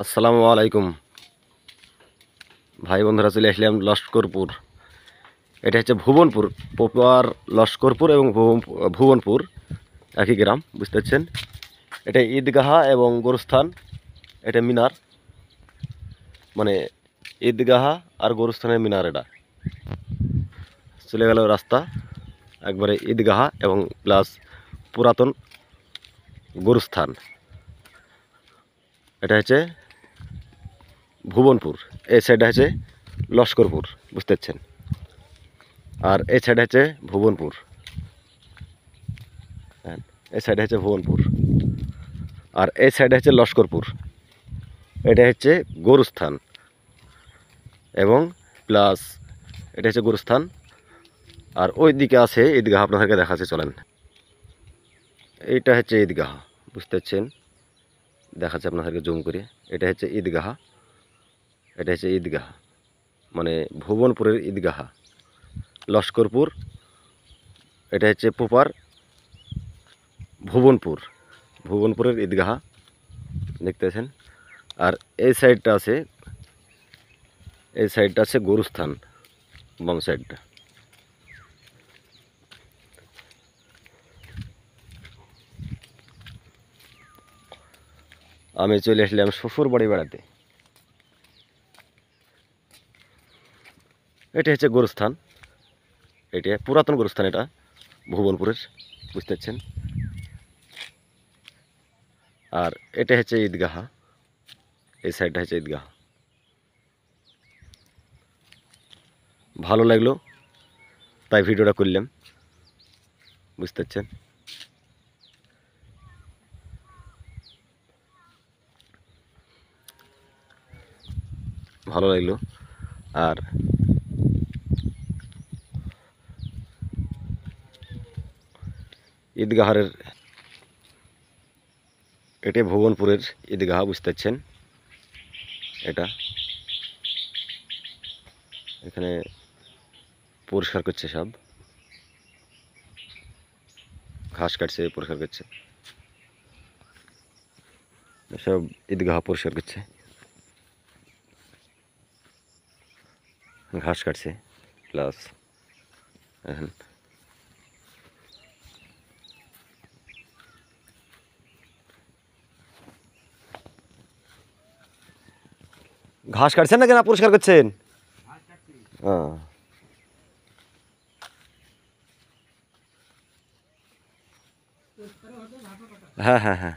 আসসালামু আলাইকুম ভাই বন্ধুরা, চলে আসলাম লস্করপুর। এটা হচ্ছে ভুবনপুর, পপুয়ার লস্করপুর এবং ভুবনপুর একই গ্রাম, বুঝতে পারছেন। এটা ঈদগাহা এবং গোরস্থান, এটা মিনার, মানে ঈদগাহা আর গোরস্থানের মিনার। এটা চলে গেল রাস্তা একবারে ঈদগাহা এবং প্লাস পুরাতন গোরস্থান। এটা হচ্ছে ভুবনপুর, এই সাইডটা হচ্ছে লস্করপুর, বুঝতে পারছেন। আর এই সাইড হচ্ছে ভুবনপুর, হ্যাঁ, এই সাইডে হচ্ছে ভুবনপুর, আর এই সাইডে হচ্ছে লস্করপুর। এটা হচ্ছে গোরস্থান এবং প্লাস এটা হচ্ছে গোরস্থান। আর ওই দিকে আছে ঈদগাহ, আপনাদেরকে দেখাচ্ছে, চলেন। এইটা হচ্ছে ঈদগাহ, বুঝতে পারছেন, দেখাচ্ছে আপনাদেরকে জুম করে। এটা হচ্ছে ঈদগাহ, এটা হচ্ছে ঈদগাহ, মানে ভুবনপুরের ঈদগাহ। লস্করপুর, এটা হচ্ছে প্রপার ভুবনপুর, ভুবনপুরের ঈদগাহ, দেখতেছেন। আর এই সাইডটা আছে, এই সাইডটা আছে গোরস্থান, বাম সাইডটা। আমি চলে আসলাম শ্বশুর বাড়ি বেড়াতে। এটা হচ্ছে গোরস্থান, এটা পুরাতন গোরস্থান, এটা ভুবনপুরের, বুঝতে পারছেন। আর এটা হচ্ছে ঈদগাহা, এই সাইডটা হচ্ছে ঈদগাহ। ভালো লাগলো তাই ভিডিওটা করলাম, বুঝতে পারছেন। ভালো লাগলো। আর ঈদগাহের, এটা ভুবনপুরের ঈদগাহ, বুঝতে পারছেন। এটা এখানে পরিষ্কার করছে, সব ঘাস কাটছে, পরিষ্কার করছে, সব ঈদগাহ পরিষ্কার করছে, ঘাস কাটছে প্লাস এখন ঘাস কাটছেন না, কেন পরিষ্কার করছেন? হ্যাঁ হ্যাঁ হ্যাঁ হ্যাঁ।